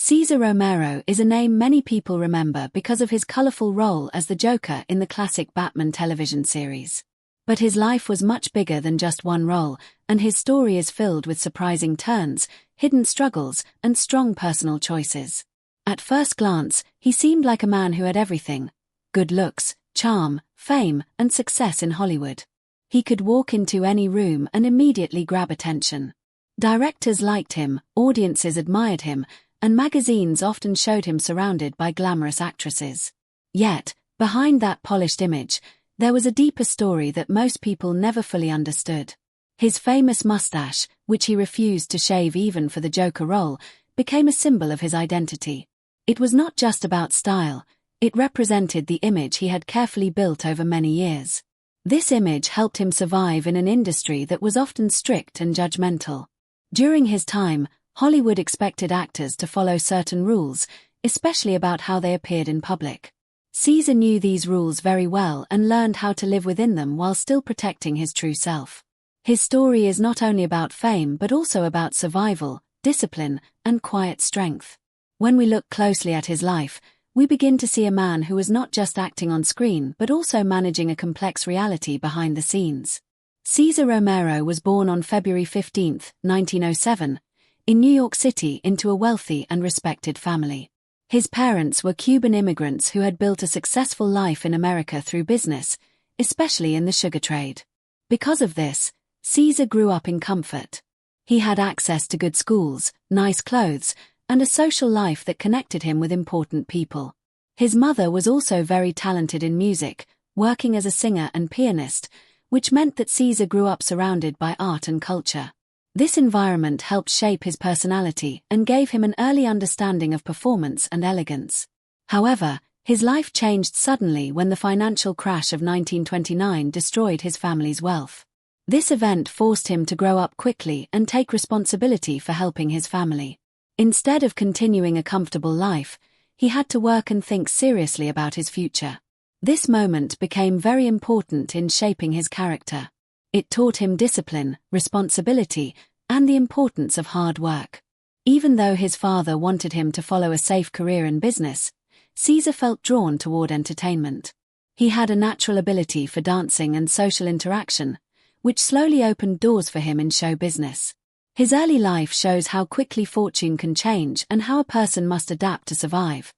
Cesar Romero is a name many people remember because of his colorful role as the Joker in the classic Batman television series. But his life was much bigger than just one role, and his story is filled with surprising turns, hidden struggles, and strong personal choices. At first glance, he seemed like a man who had everything: good looks, charm, fame, and success in Hollywood. He could walk into any room and immediately grab attention. Directors liked him, audiences admired him, and magazines often showed him surrounded by glamorous actresses. Yet, behind that polished image, there was a deeper story that most people never fully understood. His famous mustache, which he refused to shave even for the Joker role, became a symbol of his identity. It was not just about style, it represented the image he had carefully built over many years. This image helped him survive in an industry that was often strict and judgmental. During his time, Hollywood expected actors to follow certain rules, especially about how they appeared in public. Cesar knew these rules very well and learned how to live within them while still protecting his true self. His story is not only about fame but also about survival, discipline, and quiet strength. When we look closely at his life, we begin to see a man who was not just acting on screen but also managing a complex reality behind the scenes. Cesar Romero was born on February 15, 1907, in New York City into a wealthy and respected family. His parents were Cuban immigrants who had built a successful life in America through business, especially in the sugar trade. Because of this, Cesar grew up in comfort. He had access to good schools, nice clothes, and a social life that connected him with important people. His mother was also very talented in music, working as a singer and pianist, which meant that Cesar grew up surrounded by art and culture. This environment helped shape his personality and gave him an early understanding of performance and elegance. However, his life changed suddenly when the financial crash of 1929 destroyed his family's wealth. This event forced him to grow up quickly and take responsibility for helping his family. Instead of continuing a comfortable life, he had to work and think seriously about his future. This moment became very important in shaping his character. It taught him discipline, responsibility, and the importance of hard work. Even though his father wanted him to follow a safe career in business, Cesar felt drawn toward entertainment. He had a natural ability for dancing and social interaction, which slowly opened doors for him in show business. His early life shows how quickly fortune can change and how a person must adapt to survive.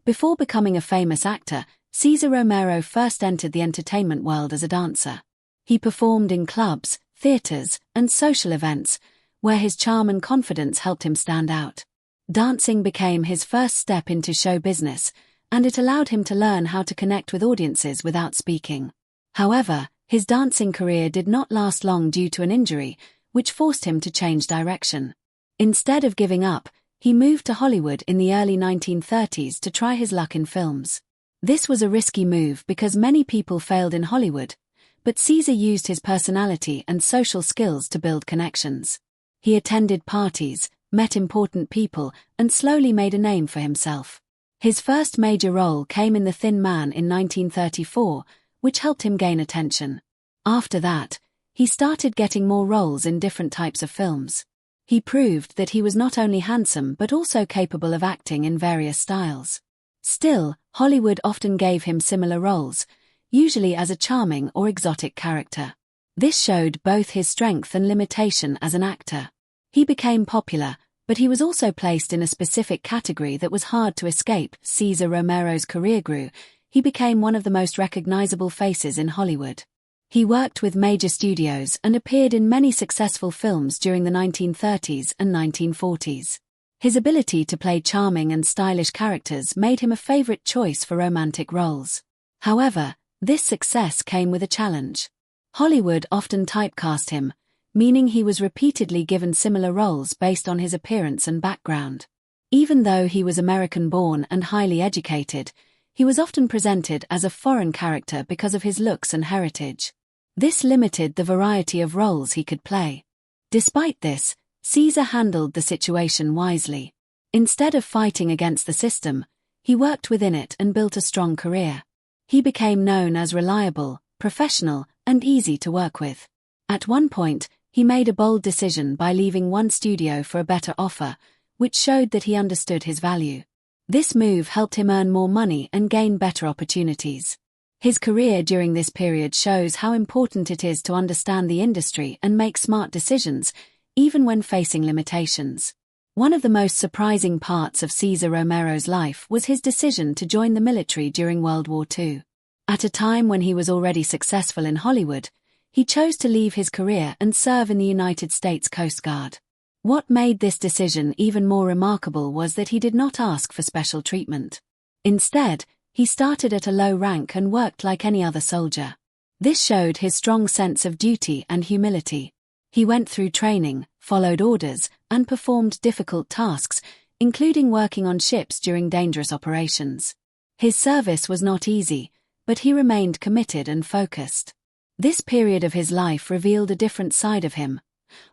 Before becoming a famous actor, Cesar Romero first entered the entertainment world as a dancer. He performed in clubs, theaters, and social events, where his charm and confidence helped him stand out. Dancing became his first step into show business, and it allowed him to learn how to connect with audiences without speaking. However, his dancing career did not last long due to an injury, which forced him to change direction. Instead of giving up, he moved to Hollywood in the early 1930s to try his luck in films. This was a risky move because many people failed in Hollywood, but Cesar used his personality and social skills to build connections. He attended parties, met important people, and slowly made a name for himself. His first major role came in The Thin Man in 1934, which helped him gain attention. After that, he started getting more roles in different types of films. He proved that he was not only handsome but also capable of acting in various styles. Still, Hollywood often gave him similar roles, usually as a charming or exotic character. This showed both his strength and limitation as an actor. He became popular, but he was also placed in a specific category that was hard to escape. Cesar Romero's career grew. He became one of the most recognizable faces in Hollywood. He worked with major studios and appeared in many successful films during the 1930s and 1940s. His ability to play charming and stylish characters made him a favorite choice for romantic roles. However, this success came with a challenge. Hollywood often typecast him, meaning he was repeatedly given similar roles based on his appearance and background. Even though he was American-born and highly educated, he was often presented as a foreign character because of his looks and heritage. This limited the variety of roles he could play. Despite this, Cesar handled the situation wisely. Instead of fighting against the system, he worked within it and built a strong career. He became known as reliable, professional, and easy to work with. At one point, he made a bold decision by leaving one studio for a better offer, which showed that he understood his value. This move helped him earn more money and gain better opportunities. His career during this period shows how important it is to understand the industry and make smart decisions, even when facing limitations. One of the most surprising parts of Cesar Romero's life was his decision to join the military during World War II. At a time when he was already successful in Hollywood, he chose to leave his career and serve in the United States Coast Guard. What made this decision even more remarkable was that he did not ask for special treatment. Instead, he started at a low rank and worked like any other soldier. This showed his strong sense of duty and humility. He went through training, followed orders, and performed difficult tasks, including working on ships during dangerous operations. His service was not easy, but he remained committed and focused. This period of his life revealed a different side of him,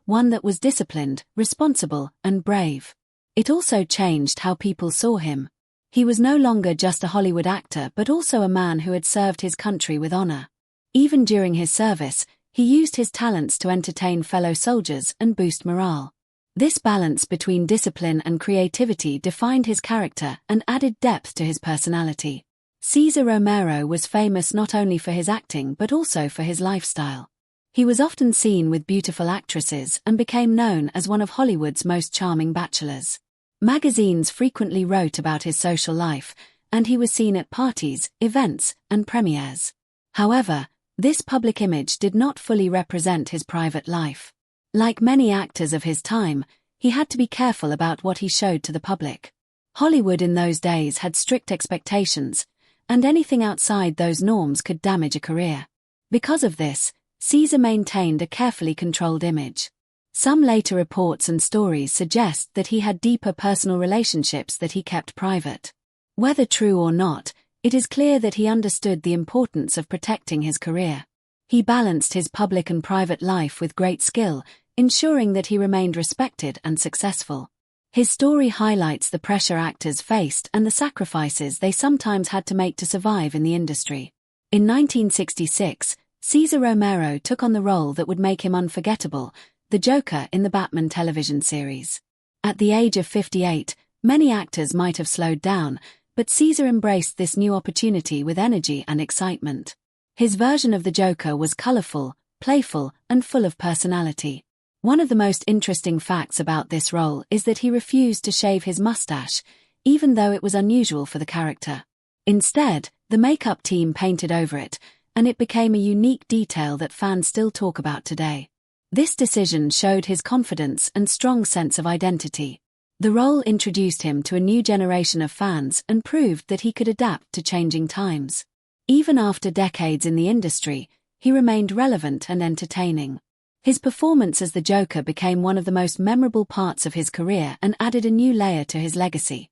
one that was disciplined, responsible, and brave. It also changed how people saw him. He was no longer just a Hollywood actor but also a man who had served his country with honor. Even during his service, he used his talents to entertain fellow soldiers and boost morale. This balance between discipline and creativity defined his character and added depth to his personality. Cesar Romero was famous not only for his acting but also for his lifestyle. He was often seen with beautiful actresses and became known as one of Hollywood's most charming bachelors. Magazines frequently wrote about his social life, and he was seen at parties, events, and premieres. However, this public image did not fully represent his private life. Like many actors of his time, he had to be careful about what he showed to the public. Hollywood in those days had strict expectations, and anything outside those norms could damage a career. Because of this, Cesar maintained a carefully controlled image. Some later reports and stories suggest that he had deeper personal relationships that he kept private. Whether true or not, it is clear that he understood the importance of protecting his career. He balanced his public and private life with great skill, ensuring that he remained respected and successful. His story highlights the pressure actors faced and the sacrifices they sometimes had to make to survive in the industry. In 1966, Cesar Romero took on the role that would make him unforgettable, the Joker in the Batman television series. At the age of 58, many actors might have slowed down, but Cesar embraced this new opportunity with energy and excitement. His version of the Joker was colorful, playful, and full of personality. One of the most interesting facts about this role is that he refused to shave his mustache, even though it was unusual for the character. Instead, the makeup team painted over it, and it became a unique detail that fans still talk about today. This decision showed his confidence and strong sense of identity. The role introduced him to a new generation of fans and proved that he could adapt to changing times. Even after decades in the industry, he remained relevant and entertaining. His performance as the Joker became one of the most memorable parts of his career and added a new layer to his legacy.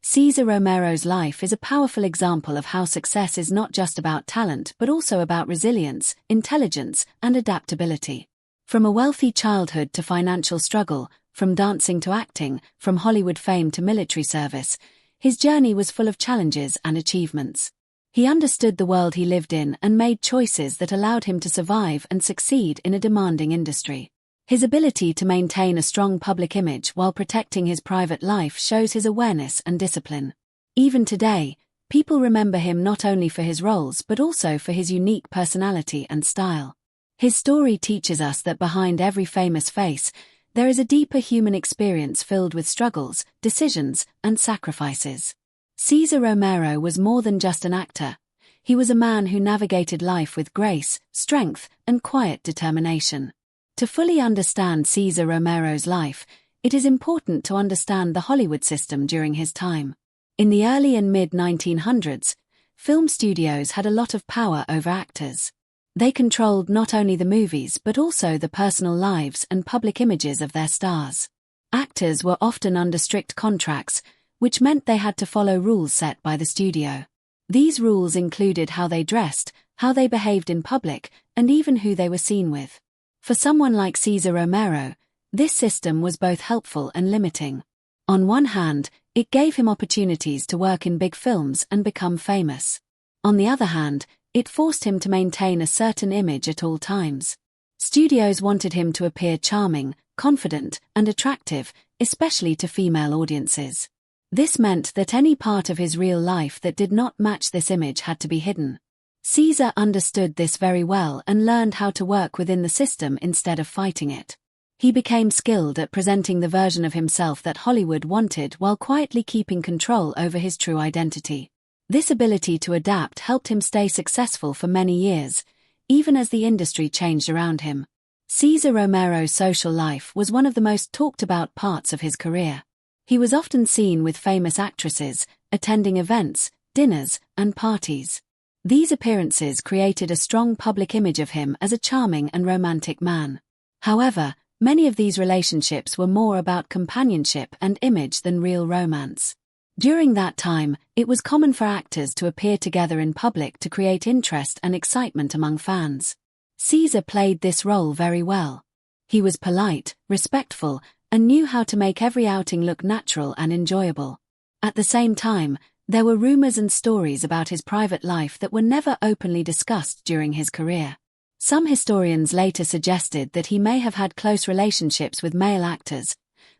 Cesar Romero's life is a powerful example of how success is not just about talent but also about resilience, intelligence, and adaptability. From a wealthy childhood to financial struggle, from dancing to acting, from Hollywood fame to military service, his journey was full of challenges and achievements. He understood the world he lived in and made choices that allowed him to survive and succeed in a demanding industry. His ability to maintain a strong public image while protecting his private life shows his awareness and discipline. Even today, people remember him not only for his roles but also for his unique personality and style. His story teaches us that behind every famous face, there is a deeper human experience filled with struggles, decisions, and sacrifices. Cesar Romero was more than just an actor. He was a man who navigated life with grace, strength, and quiet determination. To fully understand Cesar Romero's life, it is important to understand the Hollywood system during his time. In the early and mid-1900s, film studios had a lot of power over actors. They controlled not only the movies but also the personal lives and public images of their stars. Actors were often under strict contracts, which meant they had to follow rules set by the studio. These rules included how they dressed, how they behaved in public, and even who they were seen with. For someone like Cesar Romero, this system was both helpful and limiting. On one hand, it gave him opportunities to work in big films and become famous. On the other hand, it forced him to maintain a certain image at all times. Studios wanted him to appear charming, confident, and attractive, especially to female audiences. This meant that any part of his real life that did not match this image had to be hidden. Cesar understood this very well and learned how to work within the system instead of fighting it. He became skilled at presenting the version of himself that Hollywood wanted while quietly keeping control over his true identity. This ability to adapt helped him stay successful for many years, even as the industry changed around him. Cesar Romero's social life was one of the most talked about parts of his career. He was often seen with famous actresses, attending events, dinners, and parties. These appearances created a strong public image of him as a charming and romantic man. However, many of these relationships were more about companionship and image than real romance. During that time, it was common for actors to appear together in public to create interest and excitement among fans. Cesar played this role very well. He was polite, respectful, and knew how to make every outing look natural and enjoyable. At the same time, there were rumors and stories about his private life that were never openly discussed during his career. Some historians later suggested that he may have had close relationships with male actors,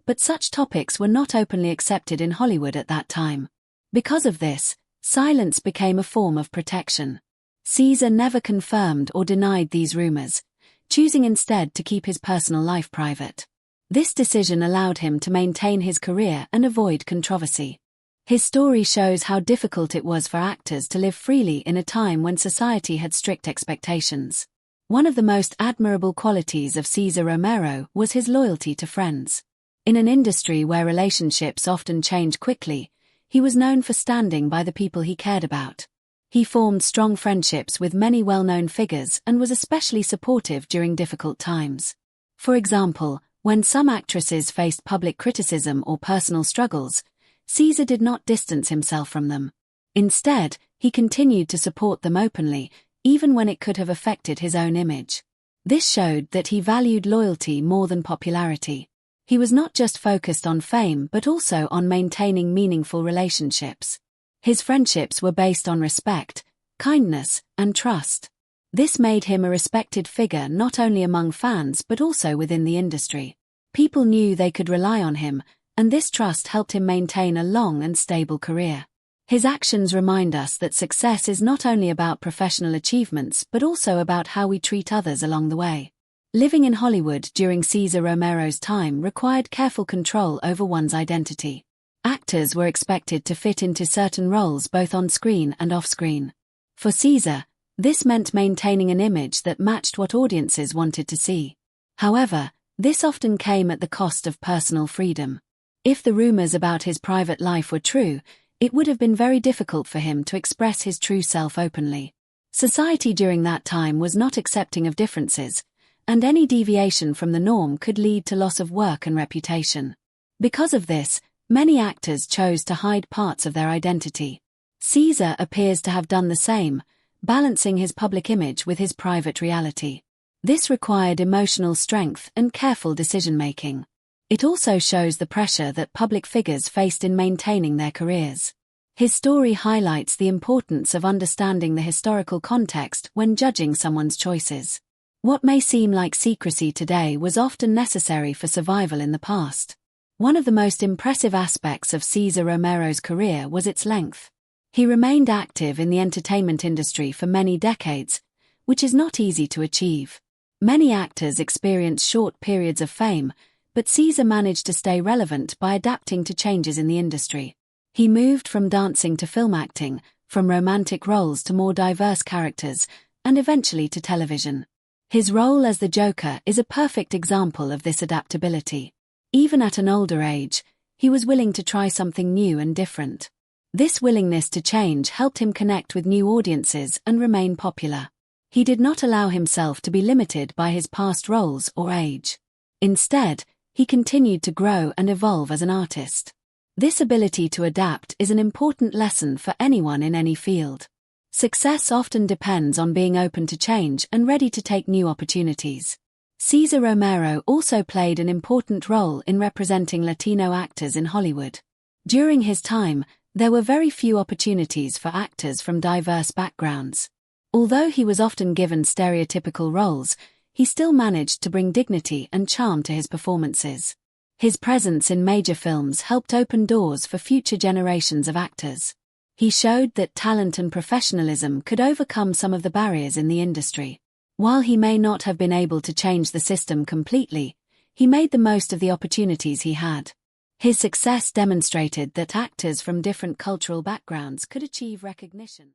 but such topics were not openly accepted in Hollywood at that time. Because of this, silence became a form of protection. Cesar never confirmed or denied these rumors, choosing instead to keep his personal life private. This decision allowed him to maintain his career and avoid controversy. His story shows how difficult it was for actors to live freely in a time when society had strict expectations. One of the most admirable qualities of Cesar Romero was his loyalty to friends. In an industry where relationships often change quickly, he was known for standing by the people he cared about. He formed strong friendships with many well-known figures and was especially supportive during difficult times. For example, when some actresses faced public criticism or personal struggles, Cesar did not distance himself from them. Instead, he continued to support them openly, even when it could have affected his own image. This showed that he valued loyalty more than popularity. He was not just focused on fame but also on maintaining meaningful relationships. His friendships were based on respect, kindness, and trust. This made him a respected figure not only among fans but also within the industry. People knew they could rely on him, and this trust helped him maintain a long and stable career. His actions remind us that success is not only about professional achievements but also about how we treat others along the way. Living in Hollywood during Cesar Romero's time required careful control over one's identity. Actors were expected to fit into certain roles both on screen and off-screen. For Cesar, this meant maintaining an image that matched what audiences wanted to see. However, this often came at the cost of personal freedom. If the rumors about his private life were true, it would have been very difficult for him to express his true self openly. Society during that time was not accepting of differences, and any deviation from the norm could lead to loss of work and reputation. Because of this, many actors chose to hide parts of their identity. Cesar appears to have done the same, balancing his public image with his private reality. This required emotional strength and careful decision-making. It also shows the pressure that public figures faced in maintaining their careers. His story highlights the importance of understanding the historical context when judging someone's choices. What may seem like secrecy today was often necessary for survival in the past. One of the most impressive aspects of Cesar Romero's career was its length. He remained active in the entertainment industry for many decades, which is not easy to achieve. Many actors experience short periods of fame, but Cesar managed to stay relevant by adapting to changes in the industry. He moved from dancing to film acting, from romantic roles to more diverse characters, and eventually to television. His role as the Joker is a perfect example of this adaptability. Even at an older age, he was willing to try something new and different. This willingness to change helped him connect with new audiences and remain popular. He did not allow himself to be limited by his past roles or age. Instead, he continued to grow and evolve as an artist. This ability to adapt is an important lesson for anyone in any field. Success often depends on being open to change and ready to take new opportunities. Cesar Romero also played an important role in representing Latino actors in Hollywood. During his time, there were very few opportunities for actors from diverse backgrounds. Although he was often given stereotypical roles, he still managed to bring dignity and charm to his performances. His presence in major films helped open doors for future generations of actors. He showed that talent and professionalism could overcome some of the barriers in the industry. While he may not have been able to change the system completely, he made the most of the opportunities he had. His success demonstrated that actors from different cultural backgrounds could achieve recognition.